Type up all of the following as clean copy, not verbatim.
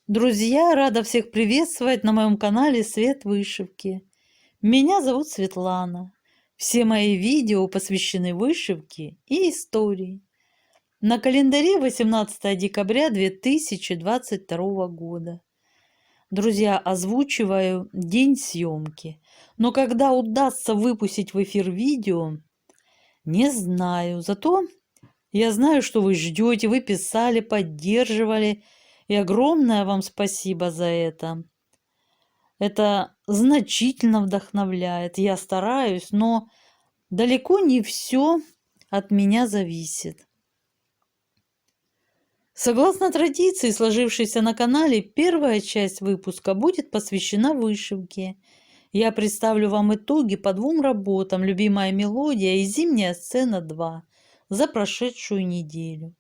Друзья, рада всех приветствовать на моем канале Свет Вышивки. Меня зовут Светлана. Все мои видео посвящены вышивке и истории. На календаре 18 декабря 2022 года. Друзья, озвучиваю день съемки. Но когда удастся выпустить в эфир видео, не знаю. Зато я знаю, что вы ждете, вы писали, поддерживали. И огромное вам спасибо за это. Это значительно вдохновляет. Я стараюсь, но далеко не все от меня зависит. Согласно традиции, сложившейся на канале, первая часть выпуска будет посвящена вышивке. Я представлю вам итоги по двум работам «Любимая мелодия» и «Зимняя сцена 2» за прошедшую неделю.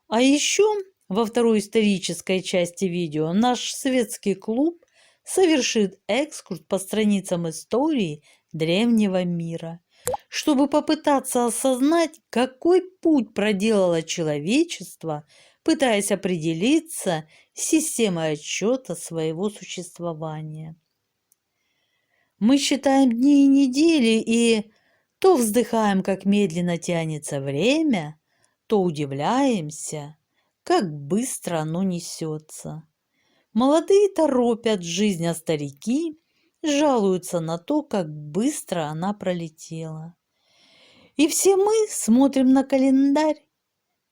А еще во второй исторической части видео наш светский клуб совершит экскурс по страницам истории древнего мира, чтобы попытаться осознать, какой путь проделало человечество, пытаясь определиться с системой отсчета своего существования. Мы считаем дни и недели и то вздыхаем, как медленно тянется время, то удивляемся, как быстро оно несется. Молодые торопят жизнь, а старики жалуются на то, как быстро она пролетела. И все мы смотрим на календарь.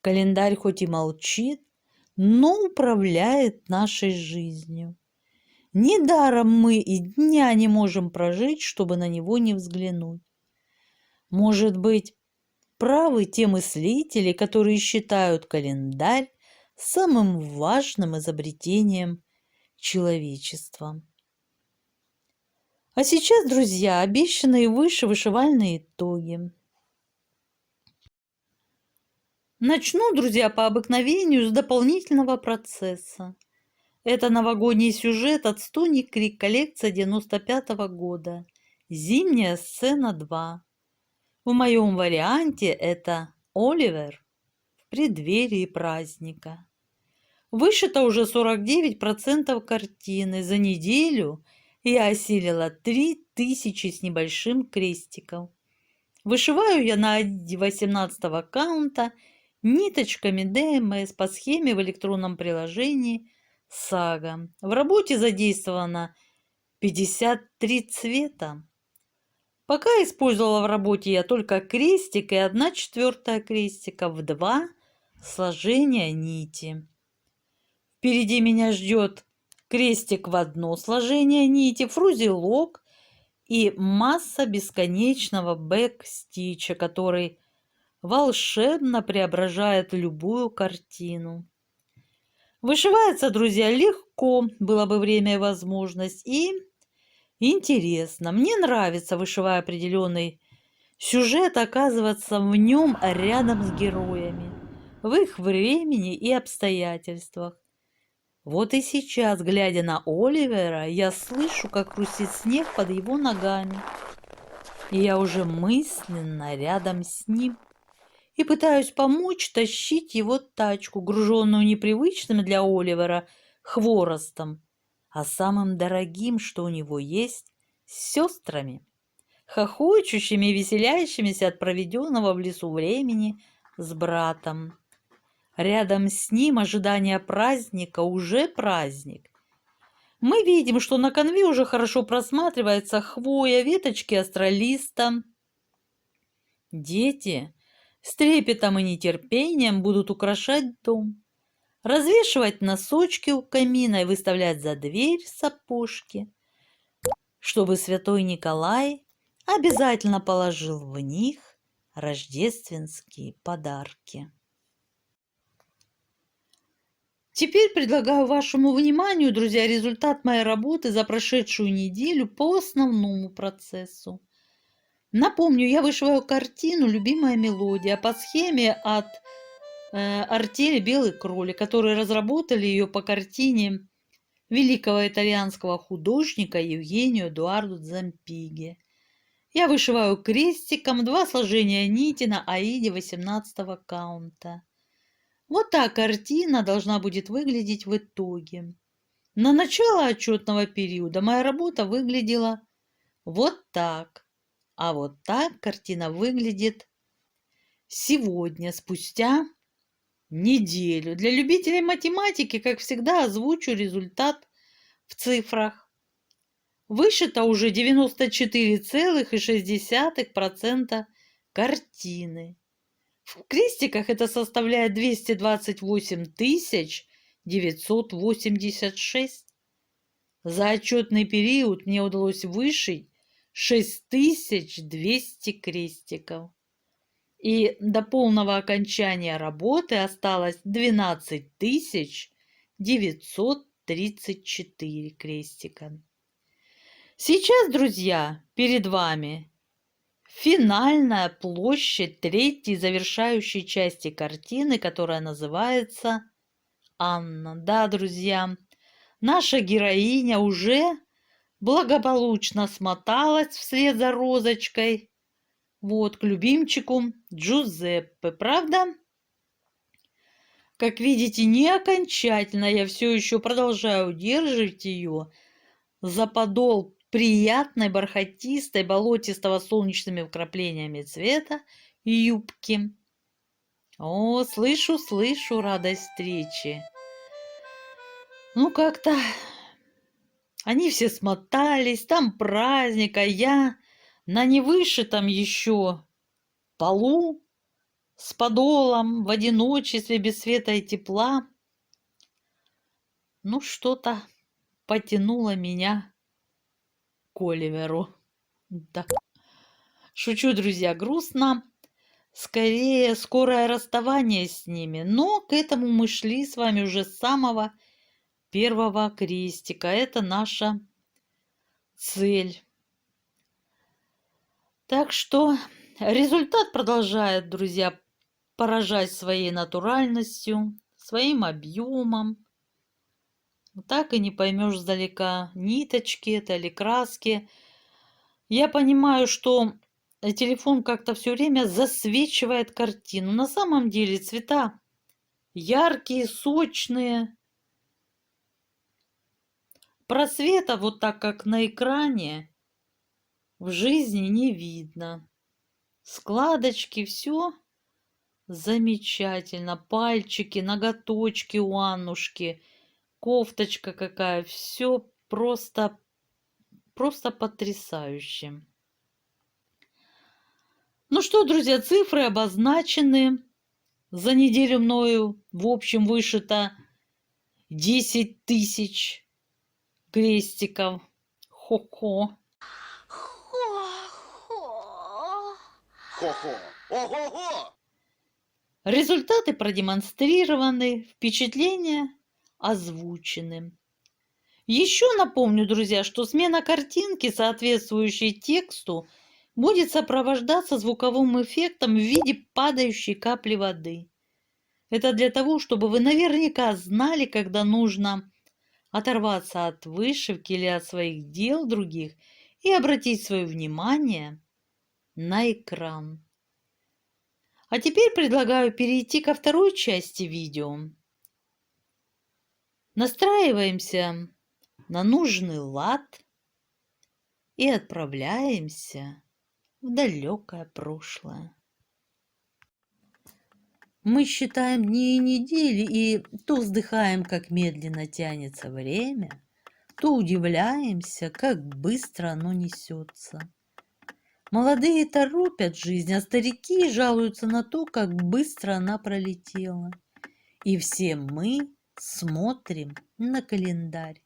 Календарь хоть и молчит, но управляет нашей жизнью. Недаром мы и дня не можем прожить, чтобы на него не взглянуть. Может быть, правы те мыслители, которые считают календарь самым важным изобретением человечества. А сейчас, друзья, обещанные выше вышивальные итоги. Начну, друзья, по обыкновению с дополнительного процесса. Это новогодний сюжет от Стони Крик, коллекция 95 года. Зимняя сцена 2. В моем варианте это Оливер в преддверии праздника. Вышито уже 49% картины. За неделю я осилила 3000 с небольшим крестиков. Вышиваю я на 18 аккаунта ниточками ДМС по схеме в электронном приложении Сага. В работе задействовано 53 цвета. Пока использовала в работе я только крестик и 1/4 крестика в 2 сложения нити. Впереди меня ждет крестик в 1 сложение нити, фрузелок и масса бесконечного бэк-стича, который волшебно преображает любую картину. Вышивается, друзья, легко, было бы время и возможность, и интересно. Мне нравится, вышивая определенный сюжет, оказываться в нем рядом с героями, в их времени и обстоятельствах. Вот и сейчас, глядя на Оливера, я слышу, как хрустит снег под его ногами. И я уже мысленно рядом с ним и пытаюсь помочь тащить его тачку, груженную непривычным для Оливера хворостом, а самым дорогим, что у него есть, с сестрами, хохочущими и веселящимися от проведенного в лесу времени с братом. Рядом с ним ожидание праздника уже праздник. Мы видим, что на конве уже хорошо просматривается хвоя, веточки астролиста. Дети с трепетом и нетерпением будут украшать дом, развешивать носочки у камина и выставлять за дверь сапожки, чтобы святой Николай обязательно положил в них рождественские подарки. Теперь предлагаю вашему вниманию, друзья, результат моей работы за прошедшую неделю по основному процессу. Напомню, я вышиваю картину «Любимая мелодия» по схеме от артели «Белый кролик», которые разработали ее по картине великого итальянского художника Евгенио Эдуардо Дзампиги. Я вышиваю крестиком 2 сложения нити на аиде 18 аккаунта. Вот так картина должна будет выглядеть в итоге. На начало отчетного периода моя работа выглядела вот так. А вот так картина выглядит сегодня, спустя неделю. Для любителей математики, как всегда, озвучу результат в цифрах. Вышито уже 94,6% картины. В крестиках это составляет 228 986. За отчетный период мне удалось вышить 6200 крестиков. И до полного окончания работы осталось 12 934 крестика. Сейчас, друзья, перед вами финальная площадь третьей завершающей части картины, которая называется «Анна». Да, друзья, наша героиня уже благополучно смоталась вслед за Розочкой вот к любимчику Джузеппе, правда? Как видите, не окончательно я все еще продолжаю удерживать ее за подол приятной, бархатистой, болотистого солнечными вкраплениями цвета юбки. О, слышу, слышу радость встречи. Ну, как-то они все смотались, там праздник, а я на невышитом еще полу с подолом в одиночестве, без света и тепла. Ну, что-то потянуло меня к Оливеру. Да. Шучу, друзья, грустно. Скорее, скорое расставание с ними. Но к этому мы шли с вами уже с самого первого крестика. Это наша цель. Так что результат продолжает, друзья, поражать своей натуральностью, своим объемом. Так и не поймешь сдалека, ниточки это или краски. Я понимаю, что телефон как-то все время засвечивает картину. На самом деле цвета яркие, сочные. Просвета вот так, как на экране, в жизни не видно. Складочки, все замечательно. Пальчики, ноготочки у Аннушки, кофточка какая. Все просто потрясающе. Ну что, друзья, цифры обозначены. За неделю мною в общем вышито 10 тысяч крестиков. Хо-хо. Хо-хо. Хо-хо. Ого-го! Результаты продемонстрированы, впечатления озвучены. Еще напомню, друзья, что смена картинки, соответствующей тексту, будет сопровождаться звуковым эффектом в виде падающей капли воды. Это для того, чтобы вы наверняка знали, когда нужно оторваться от вышивки или от своих дел других и обратить свое внимание на экран. А теперь предлагаю перейти ко второй части видео. Настраиваемся на нужный лад и отправляемся в далекое прошлое. Мы считаем дни и недели и то вздыхаем, как медленно тянется время, то удивляемся, как быстро оно несется. Молодые торопят жизнь, а старики жалуются на то, как быстро она пролетела. И все мы смотрим на календарь,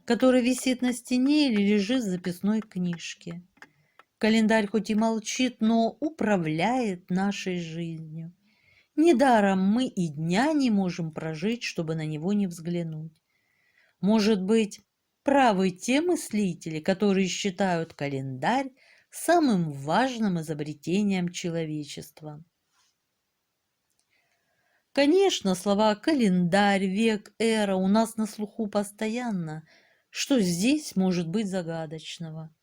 который висит на стене или лежит в записной книжке. Календарь хоть и молчит, но управляет нашей жизнью. Недаром мы и дня не можем прожить, чтобы на него не взглянуть. Может быть, правы те мыслители, которые считают календарь самым важным изобретением человечества. Конечно, слова «календарь», «век», «эра» у нас на слуху постоянно. Что здесь может быть загадочного?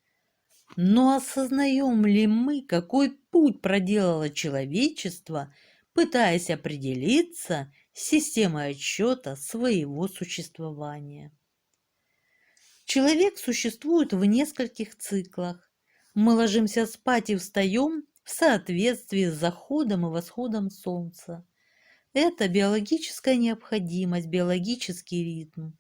Но осознаем ли мы, какой путь проделало человечество, пытаясь определиться с системой отсчета своего существования? Человек существует в нескольких циклах. Мы ложимся спать и встаем в соответствии с заходом и восходом солнца. Это биологическая необходимость, биологический ритм.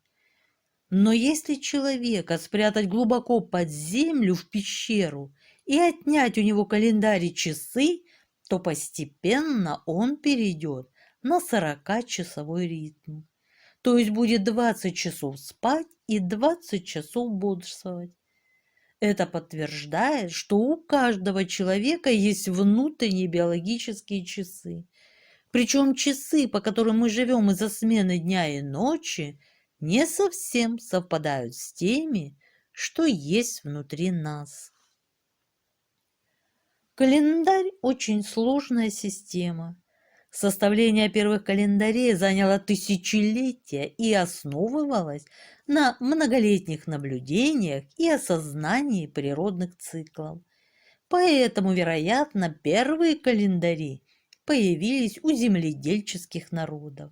Но если человека спрятать глубоко под землю в пещеру и отнять у него календарь и часы, то постепенно он перейдет на 40-часовой ритм. То есть будет 20 часов спать и 20 часов бодрствовать. Это подтверждает, что у каждого человека есть внутренние биологические часы. Причем часы, по которым мы живем из-за смены дня и ночи, не совсем совпадают с теми, что есть внутри нас. Календарь – очень сложная система. Составление первых календарей заняло тысячелетия и основывалось на многолетних наблюдениях и осознании природных циклов. Поэтому, вероятно, первые календари появились у земледельческих народов.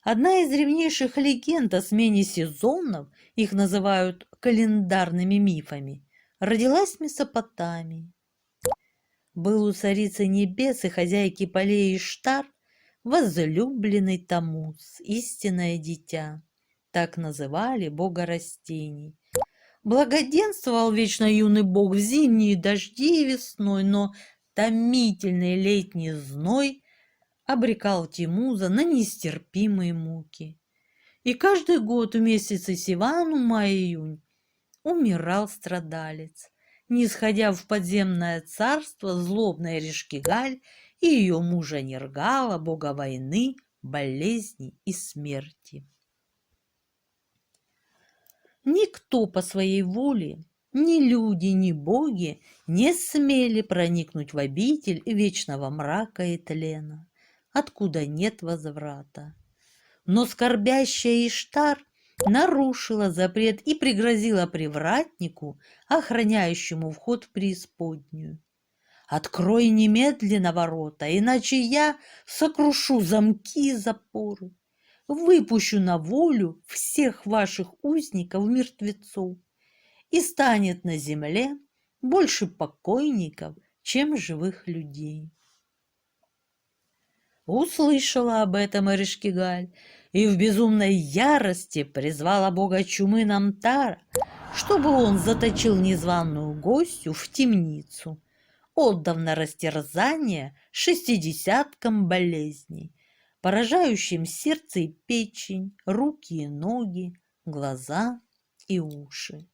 Одна из древнейших легенд о смене сезонов, их называют календарными мифами, родилась в Месопотамии. Был у царицы небес и хозяйки полей Иштар возлюбленный Таммуз, истинное дитя, так называли бога растений. Благоденствовал вечно юный бог в зимние дожди и весной, но томительный летний зной обрекал Тимуза на нестерпимые муки. И каждый год в месяцы Сивану, май-июнь, умирал страдалец, нисходя в подземное царство злобной Решкигаль и ее мужа Нергала, бога войны, болезней и смерти. Никто по своей воле, ни люди, ни боги не смели проникнуть в обитель вечного мрака и тлена, откуда нет возврата. Но скорбящая Иштар нарушила запрет и пригрозила привратнику, охраняющему вход в преисподнюю: «Открой немедленно ворота, иначе я сокрушу замки и запоры, выпущу на волю всех ваших узников-мертвецов, и станет на земле больше покойников, чем живых людей». Услышала об этом Эрешкигаль и в безумной ярости призвала бога чумы Намтара, чтобы он заточил незваную гостью в темницу, отдав на растерзание 60 болезней, поражающим сердце и печень, руки и ноги, глаза и уши.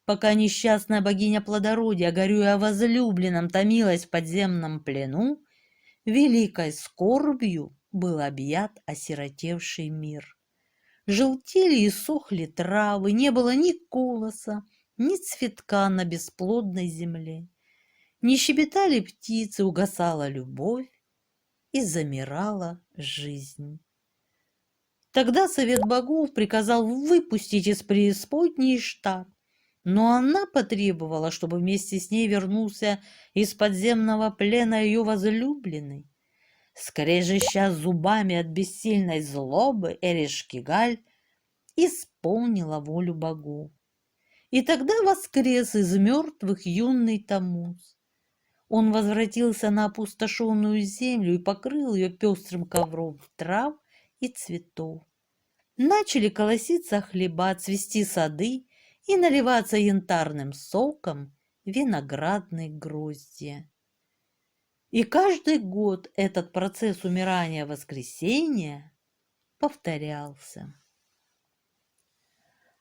Пока несчастная богиня плодородия, горюя о возлюбленном, томилась в подземном плену, великой скорбью был объят осиротевший мир. Желтели и сохли травы, не было ни колоса, ни цветка на бесплодной земле. Не щебетали птицы, угасала любовь и замирала жизнь. Тогда совет богов приказал выпустить из преисподней Иштар, но она потребовала, чтобы вместе с ней вернулся из подземного плена ее возлюбленный. Скрежеща зубами от бессильной злобы, Эрешкигаль исполнила волю богов. И тогда воскрес из мертвых юный Таммуз. Он возвратился на опустошенную землю и покрыл ее пестрым ковром трав и цветов. Начали колоситься хлеба, цвести сады и наливаться янтарным соком виноградные гроздья. И каждый год этот процесс умирания-воскресения повторялся.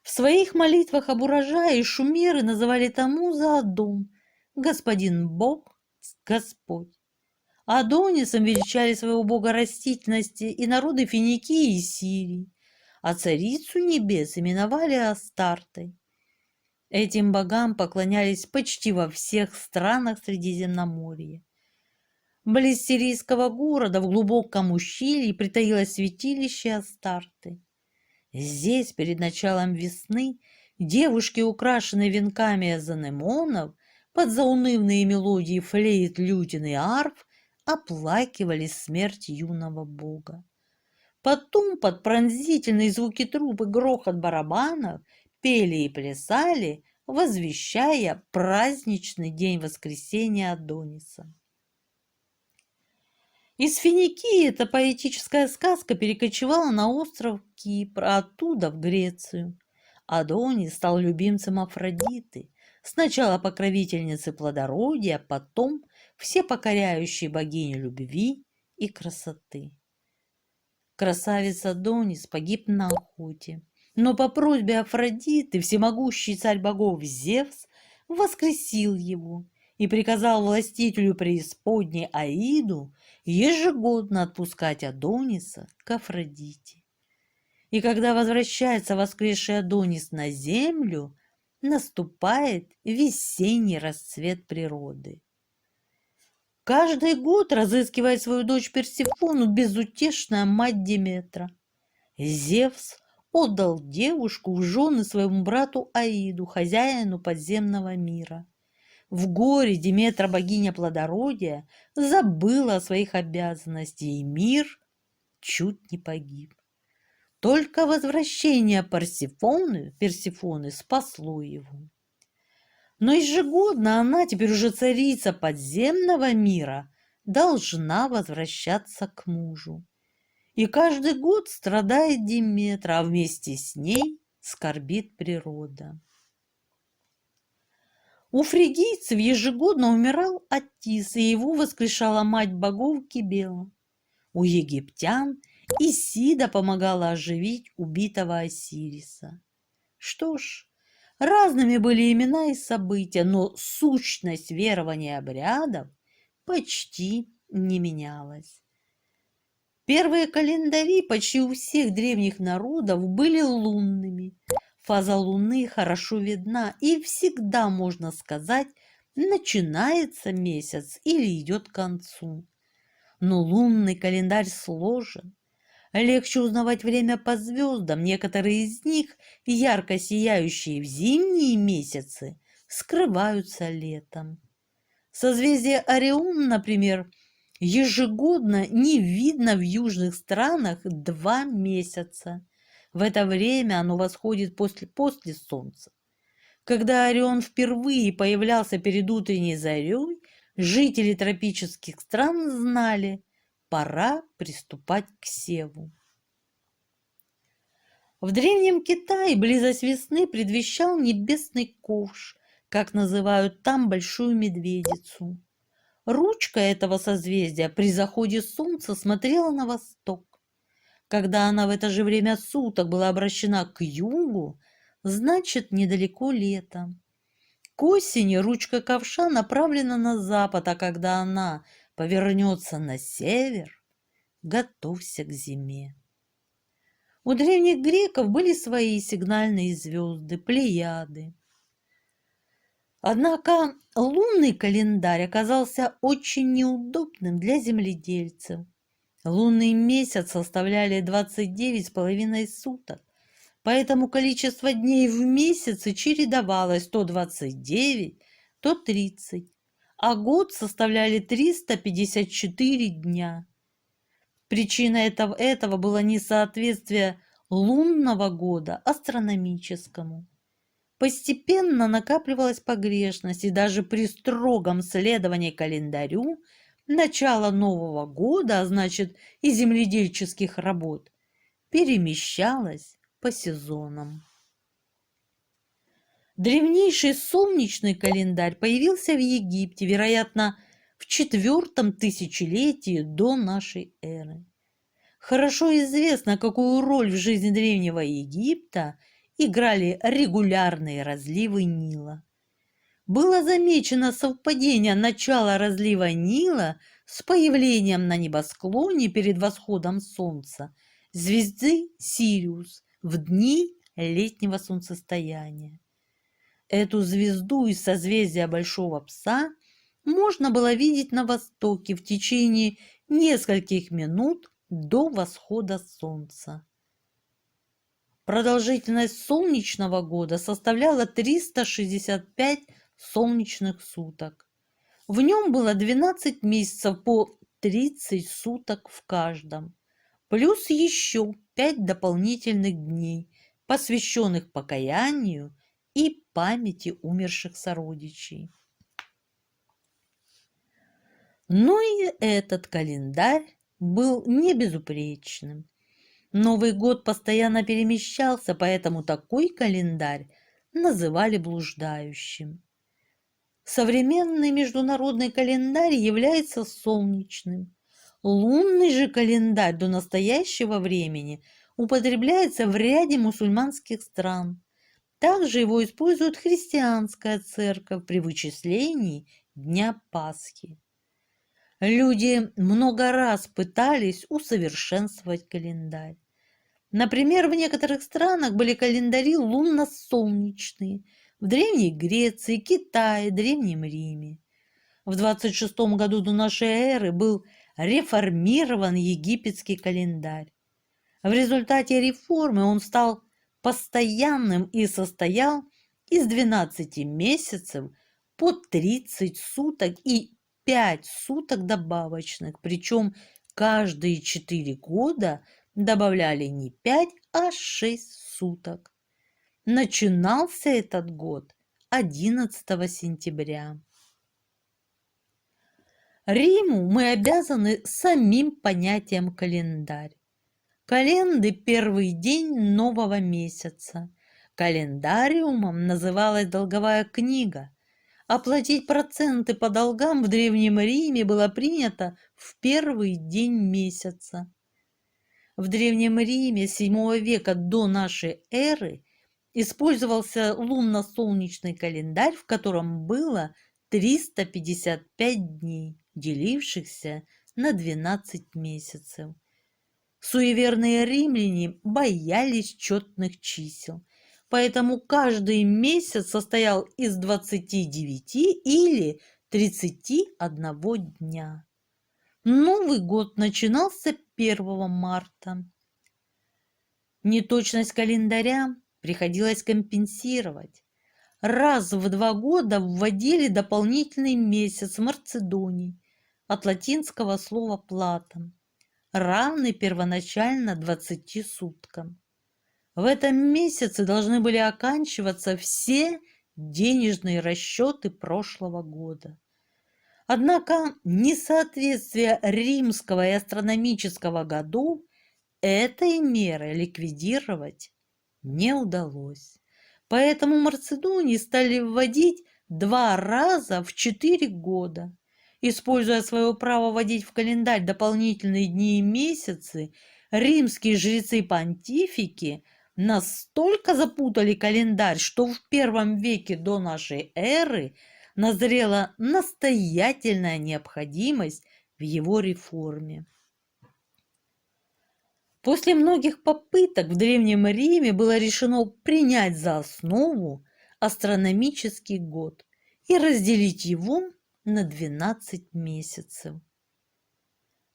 В своих молитвах об урожае шумеры называли Таммуза Адон, господин Бог, Господь. Адонисом величали своего бога растительности и народы Финикии и Сирии, а царицу небес именовали Астартой. Этим богам поклонялись почти во всех странах Средиземноморья. Близ сирийского города в глубоком ущелье притаилось святилище Астарты. Здесь, перед началом весны, девушки, украшенные венками из анемонов, под заунывные мелодии флейт, лютин и арф, оплакивали смерть юного бога. Потом, под пронзительные звуки труб и грохот барабанов, пели и плясали, возвещая праздничный день воскресения Адониса. Из Финикии эта поэтическая сказка перекочевала на остров Кипр, а оттуда в Грецию. Адонис стал любимцем Афродиты, сначала покровительницы плодородия, потом всепокоряющей богини любви и красоты. Красавец Адонис погиб на охоте, но по просьбе Афродиты всемогущий царь богов Зевс воскресил его и приказал властителю преисподней Аиду ежегодно отпускать Адониса к Афродите. И когда возвращается воскресший Адонис на землю, наступает весенний расцвет природы. Каждый год разыскивает свою дочь Персефону безутешная мать Диметра. Зевс отдал девушку в жены своему брату Аиду, хозяину подземного мира. В горе Диметра, богиня плодородия, забыла о своих обязанностях, и мир чуть не погиб. Только возвращение Персефоны спасло его. Но ежегодно она, теперь уже царица подземного мира, должна возвращаться к мужу. И каждый год страдает Диметра, а вместе с ней скорбит природа. У фригийцев ежегодно умирал Атис, и его воскрешала мать богов Кибела. У египтян Исида помогала оживить убитого Осириса. Что ж, разными были имена и события, но сущность верований и обрядов почти не менялась. Первые календари почти у всех древних народов были лунными. Фаза Луны хорошо видна, и всегда можно сказать, начинается месяц или идет к концу. Но лунный календарь сложен. Легче узнавать время по звездам. Некоторые из них, ярко сияющие в зимние месяцы, скрываются летом. Созвездие Орион, например, ежегодно не видно в южных странах 2 месяца. В это время оно восходит после Солнца. Когда Орион впервые появлялся перед утренней зарей, жители тропических стран знали, пора приступать к севу. В Древнем Китае близость весны предвещал небесный ковш, как называют там большую медведицу. Ручка этого созвездия при заходе солнца смотрела на восток. Когда она в это же время суток была обращена к югу, значит, недалеко лето. К осени ручка ковша направлена на запад, а когда она повернется на север, готовься к зиме. У древних греков были свои сигнальные звезды, Плеяды. Однако лунный календарь оказался очень неудобным для земледельцев. Лунный месяц составляли 29,5 суток, поэтому количество дней в месяце чередовалось то 29, то 30, а год составляли 354 дня. Причиной этого было несоответствие лунного года астрономическому. Постепенно накапливалась погрешность, и даже при строгом следовании календарю начало Нового года, а значит и земледельческих работ, перемещалось по сезонам. Древнейший солнечный календарь появился в Египте, вероятно, в IV тысячелетии до нашей эры. Хорошо известно, какую роль в жизни Древнего Египта играли регулярные разливы Нила. Было замечено совпадение начала разлива Нила с появлением на небосклоне перед восходом солнца звезды Сириус в дни летнего солнцестояния. Эту звезду из созвездия Большого Пса можно было видеть на востоке в течение нескольких минут до восхода солнца. Продолжительность солнечного года составляла 365 солнечных суток. В нем было 12 месяцев по 30 суток в каждом, плюс еще 5 дополнительных дней по посвященных покаянию и памяти умерших сородичей. Но и этот календарь был не безупречным. Новый год постоянно перемещался, поэтому такой календарь называли блуждающим. Современный международный календарь является солнечным. Лунный же календарь до настоящего времени употребляется в ряде мусульманских стран. Также его использует христианская церковь при вычислении Дня Пасхи. Люди много раз пытались усовершенствовать календарь. Например, в некоторых странах были календари лунно-солнечные, в Древней Греции, Китае, Древнем Риме. В 26 году до нашей эры был реформирован египетский календарь. В результате реформы он стал постоянным и состоял из 12 месяцев по 30 суток и 5 суток добавочных, причем каждые 4 года добавляли не 5, а 6 суток. Начинался этот год 11 сентября. Риму мы обязаны самим понятием календарь. Календы – первый день нового месяца. Календариумом называлась долговая книга. Оплатить проценты по долгам в Древнем Риме было принято в первый день месяца. В Древнем Риме с VII века до нашей эры использовался лунно-солнечный календарь, в котором было 355 дней, делившихся на 12 месяцев. Суеверные римляне боялись четных чисел, поэтому каждый месяц состоял из 29 или 31 дня. Новый год начинался 1 марта. Неточность календаря приходилось компенсировать. Раз в 2 года вводили дополнительный месяц Марцедоний, от латинского слова «плата», равный первоначально 20 суткам. В этом месяце должны были оканчиваться все денежные расчеты прошлого года. Однако несоответствие римского и астрономического годов этой мерой ликвидировать не удалось. Поэтому Марцедонии стали вводить 2 раза в 4 года. Используя свое право вводить в календарь дополнительные дни и месяцы, римские жрецы-понтифики настолько запутали календарь, что в 1 веке до нашей эры назрела настоятельная необходимость в его реформе. После многих попыток в Древнем Риме было решено принять за основу астрономический год и разделить его на 12 месяцев.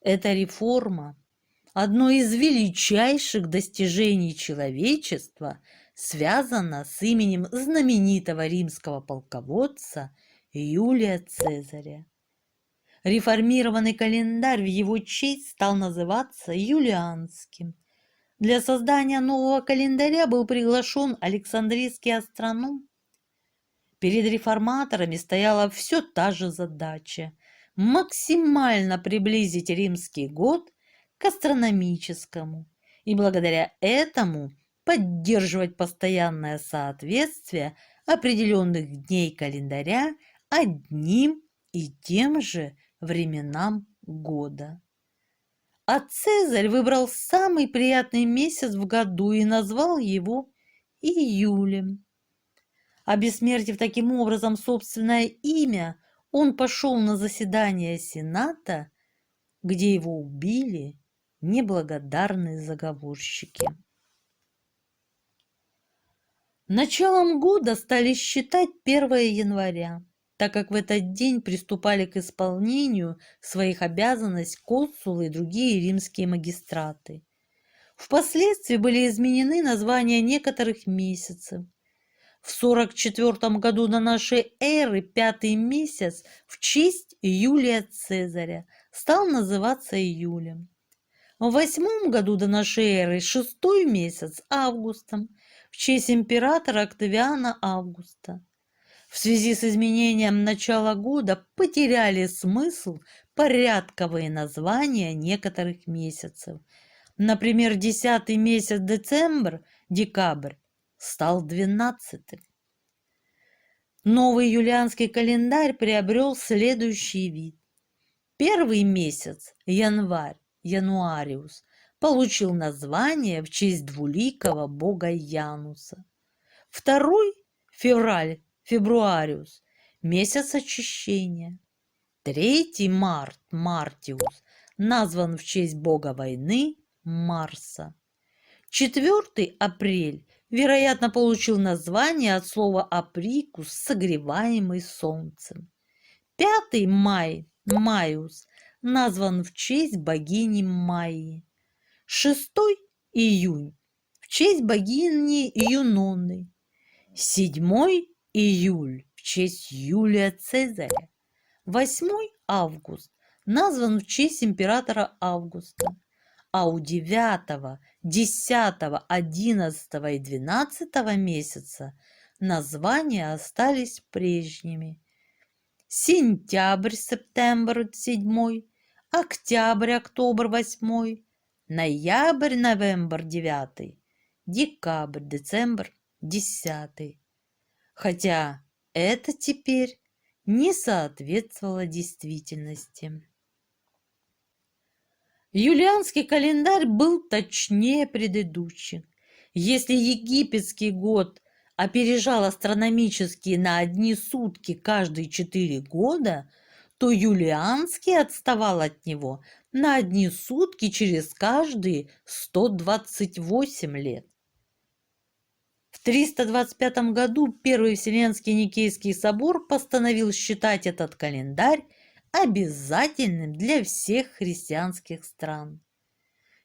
Эта реформа – одно из величайших достижений человечества, связана с именем знаменитого римского полководца Юлия Цезаря. Реформированный календарь в его честь стал называться юлианским. Для создания нового календаря был приглашен Александрийский астроном. Перед реформаторами стояла все та же задача – максимально приблизить римский год к астрономическому и благодаря этому поддерживать постоянное соответствие определенных дней календаря одним и тем же временам года. А Цезарь выбрал самый приятный месяц в году и назвал его июлем. Обессмертив таким образом собственное имя, он пошел на заседание Сената, где его убили неблагодарные заговорщики. Началом года стали считать 1 января, так как в этот день приступали к исполнению своих обязанностей консулы и другие римские магистраты. Впоследствии были изменены названия некоторых месяцев. В 44 году до нашей эры 5-й месяц в честь Юлия Цезаря стал называться июлем. В 8 году до нашей эры 6-й месяц августом в честь императора Октавиана Августа. В связи с изменением начала года потеряли смысл порядковые названия некоторых месяцев. Например, 10-й месяц декабрь, стал 12-м. Новый юлианский календарь приобрел следующий вид. Первый месяц, январь, януариус, получил название в честь двуликого бога Януса. Второй, февраль, фебруариус, месяц очищения. Третий, март, мартиус, назван в честь бога войны Марса. 4 апрель, вероятно, получил название от слова априкус, согреваемый солнцем. 5 май, Майус, назван в честь богини Майи. 6 июнь, в честь богини Юноны. 7 июль, в честь Юлия Цезаря. 8 август, назван в честь императора Августа. А у 9, 10, 11 и 12 месяца названия остались прежними. Сентябрь, септембр, 7, октябрь, октобр, 8, ноябрь, новембр, 9, декабрь, децембр, 10. Хотя это теперь не соответствовало действительности. Юлианский календарь был точнее предыдущих. Если египетский год опережал астрономический на одни сутки каждые 4 года, то юлианский отставал от него на одни сутки через каждые 128 лет. В 325 году Первый Вселенский Никейский собор постановил считать этот календарь обязательным для всех христианских стран.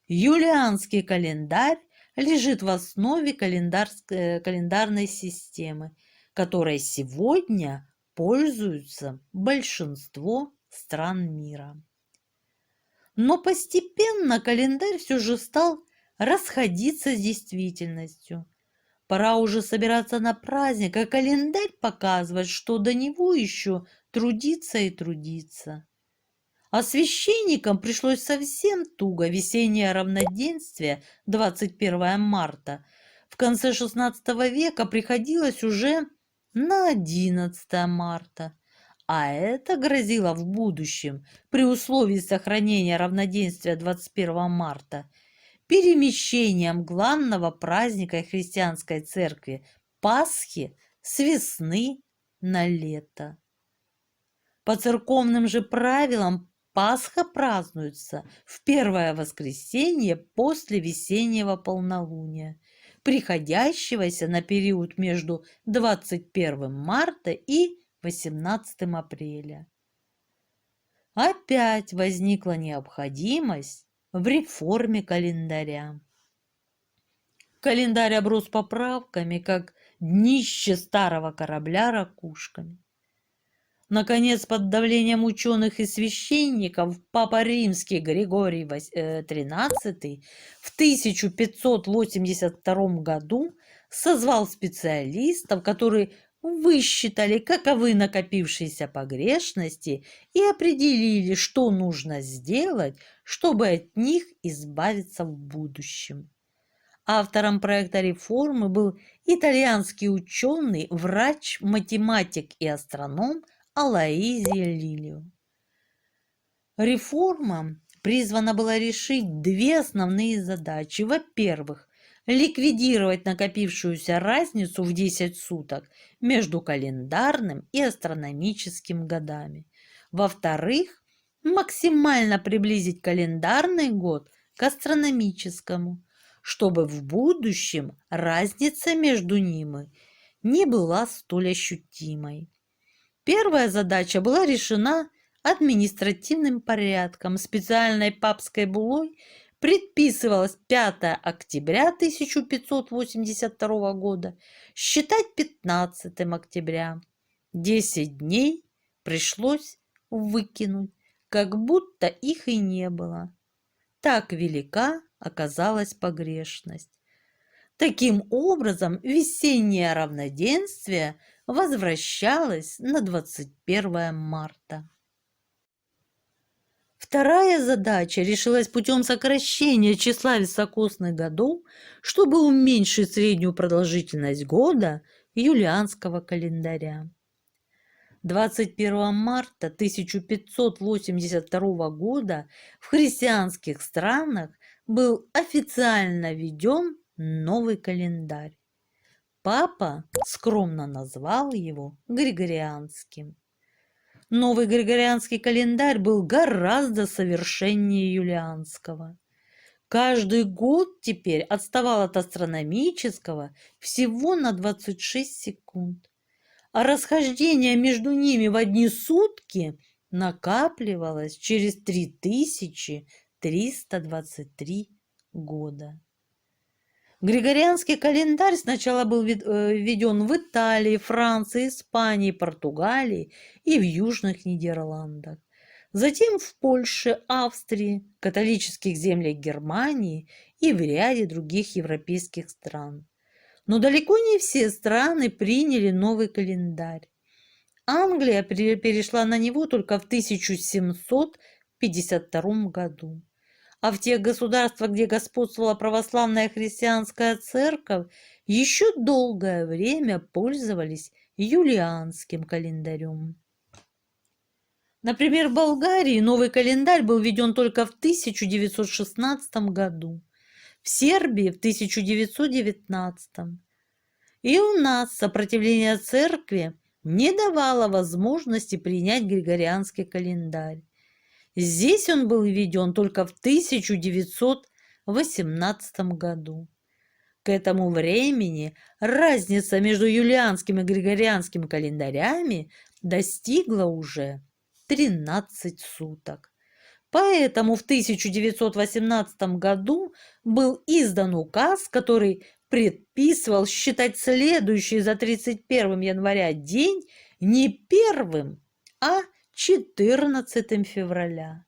Юлианский календарь лежит в основе календарной системы, которой сегодня пользуются большинство стран мира. Но постепенно календарь все же стал расходиться с действительностью. Пора уже собираться на праздник, а календарь показывает, что до него еще трудиться и трудиться. А священникам пришлось совсем туго. Весеннее равноденствие, 21 марта, в конце XVI века приходилось уже на 11 марта. А это грозило в будущем, при условии сохранения равноденствия 21 марта, перемещением главного праздника христианской церкви Пасхи с весны на лето. По церковным же правилам Пасха празднуется в первое воскресенье после весеннего полнолуния, приходящегося на период между 21 марта и 18 апреля. Опять возникла необходимость в реформе календаря. Календарь оброс поправками, как днище старого корабля ракушками. Наконец, под давлением ученых и священников, Папа Римский Григорий XIII в 1582 году созвал специалистов, которые высчитали, каковы накопившиеся погрешности, и определили, что нужно сделать, чтобы от них избавиться в будущем. Автором проекта реформы был итальянский ученый, врач, математик и астроном Алоизио Лилио. Реформа призвана была решить две основные задачи. Во-первых, ликвидировать накопившуюся разницу в 10 суток между календарным и астрономическим годами. Во-вторых, максимально приблизить календарный год к астрономическому, чтобы в будущем разница между ними не была столь ощутимой. Первая задача была решена административным порядком. Специальной папской буллой предписывалось 5 октября 1582 года считать 15 октября. 10 дней пришлось выкинуть, как будто их и не было. так велика оказалась погрешность. Таким образом, весеннее равноденствие возвращалось на 21 марта. Вторая задача решилась путем сокращения числа високосных годов, чтобы уменьшить среднюю продолжительность года юлианского календаря. 21 марта 1582 года в христианских странах был официально введен новый календарь. Папа скромно назвал его Григорианским. Новый Григорианский календарь был гораздо совершеннее юлианского. Каждый год теперь отставал от астрономического всего на 26 секунд, а расхождение между ними в одни сутки накапливалось через 3323 года. Григорианский календарь сначала был введен в Италии, Франции, Испании, Португалии и в Южных Нидерландах. Затем в Польше, Австрии, католических землях Германии и в ряде других европейских стран. Но далеко не все страны приняли новый календарь. Англия перешла на него только в 1752 году. А в тех государствах, где господствовала православная христианская церковь, еще долгое время пользовались юлианским календарем. Например, в Болгарии новый календарь был введен только в 1916 году, в Сербии в 1919. И у нас сопротивление церкви не давало возможности принять Григорианский календарь. Здесь он был введен только в 1918 году. К этому времени разница между юлианским и григорианским календарями достигла уже 13 суток. Поэтому в 1918 году был издан указ, который предписывал считать следующий за 31 января день не первым, а 14 февраля.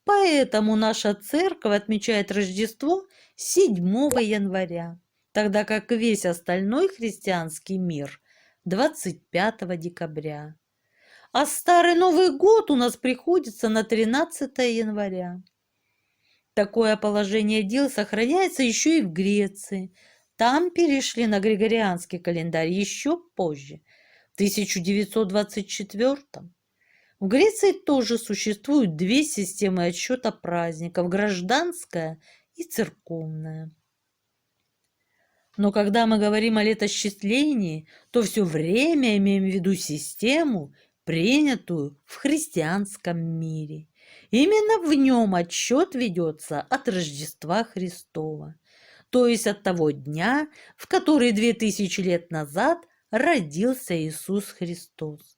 Поэтому наша церковь отмечает Рождество 7 января, тогда как весь остальной христианский мир 25 декабря. А Старый Новый год у нас приходится на 13 января. Такое положение дел сохраняется еще и в Греции. Там перешли на Григорианский календарь еще позже, в 1924. В Греции тоже существуют две системы отсчета праздников – гражданская и церковная. Но когда мы говорим о летосчислении, то все время имеем в виду систему, принятую в христианском мире. Именно в нем отсчет ведется от Рождества Христова, то есть от того дня, в который 2000 лет назад родился Иисус Христос.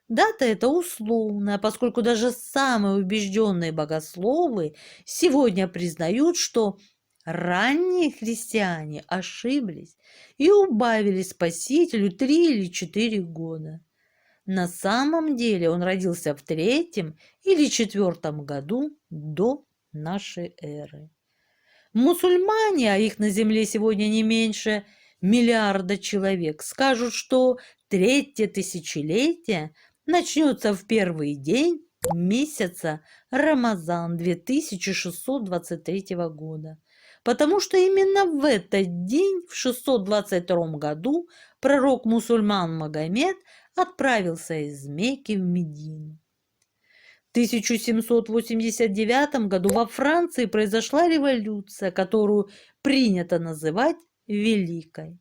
Дата эта условная, поскольку даже самые убежденные богословы сегодня признают, что ранние христиане ошиблись и убавили Спасителю 3 или 4 года. На самом деле он родился в 3 или 4 году до нашей эры. Мусульмане, а их на земле сегодня не меньше миллиарда человек, скажут, что 3-е тысячелетие начнется в первый день месяца Рамазан 2623 года, потому что именно в этот день, в 622 году, пророк мусульман Магомед отправился из Мекки в Медину. В 1789 году во Франции произошла революция, которую принято называть Великой.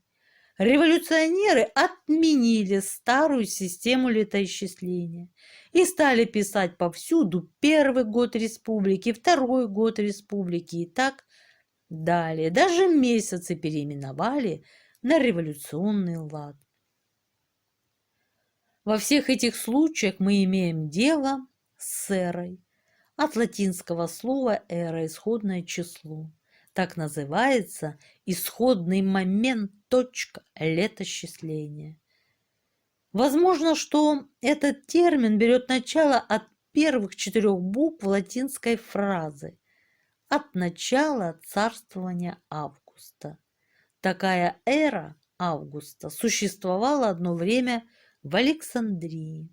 Революционеры отменили старую систему летоисчисления и стали писать повсюду первый год республики, второй год республики и так далее. Даже месяцы переименовали на революционный лад. Во всех этих случаях мы имеем дело с эрой. От латинского слова «эра» – исходное число. Так называется исходный момент, точка летосчисления. Возможно, что этот термин берет начало от первых 4 букв латинской фразы от начала царствования Августа. Такая эра Августа существовала одно время в Александрии.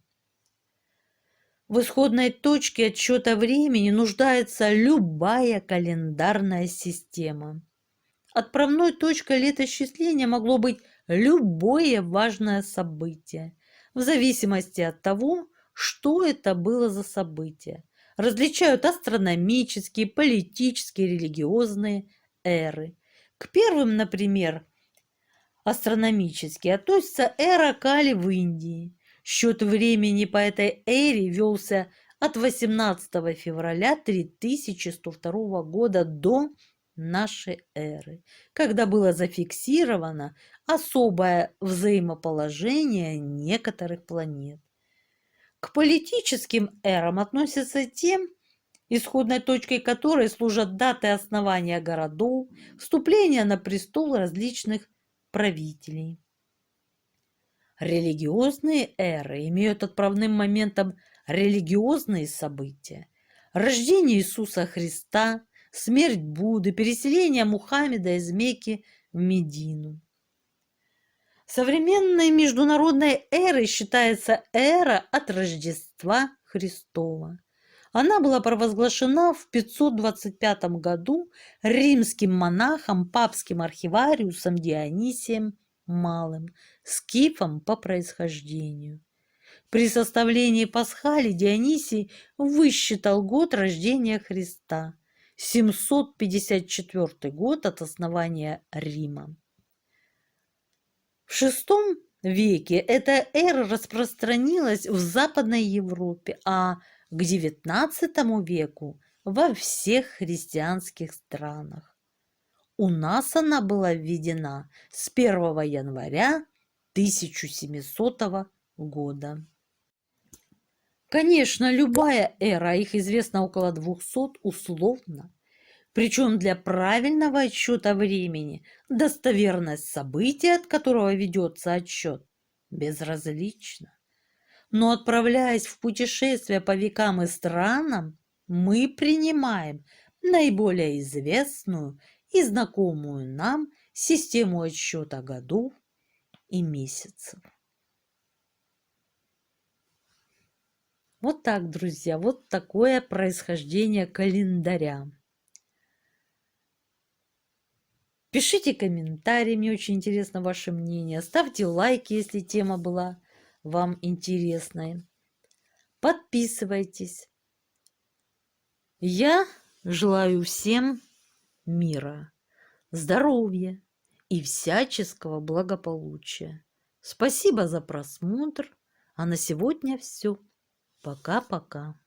В исходной точке отсчета времени нуждается любая календарная система. Отправной точкой летоисчисления могло быть любое важное событие, в зависимости от того, что это было за событие. Различают астрономические, политические, религиозные эры. К первым, например, астрономические, относится эра Кали в Индии. Счет времени по этой эре велся от 18 февраля 3102 года до нашей эры, когда было зафиксировано особое взаимоположение некоторых планет. К политическим эрам относятся те, исходной точкой которой служат даты основания городов, вступления на престол различных правителей. Религиозные эры имеют отправным моментом религиозные события. Рождение Иисуса Христа, смерть Будды, переселение Мухаммеда из Мекки в Медину. Современной международной эрой считается эра от Рождества Христова. Она была провозглашена в 525 году римским монахом, папским архивариусом Дионисием Малым, скифом по происхождению. При составлении Пасхали Дионисий высчитал год рождения Христа – 754 год от основания Рима. В VI веке эта эра распространилась в Западной Европе, а к XIX веку во всех христианских странах. У нас она была введена с 1 января 1700 года. Конечно, любая эра, их известно около 200, условно. Причем для правильного отсчета времени достоверность события, от которого ведется отсчет, безразлична. Но отправляясь в путешествие по векам и странам, мы принимаем наиболее известную и знакомую нам систему отсчета годов и месяцев. Вот так, друзья, вот такое происхождение календаря. Пишите комментарии, мне очень интересно ваше мнение. Ставьте лайки, если тема была вам интересной. Подписывайтесь. Я желаю всем мира, здоровья и всяческого благополучия. Спасибо за просмотр. А на сегодня все. Пока-пока.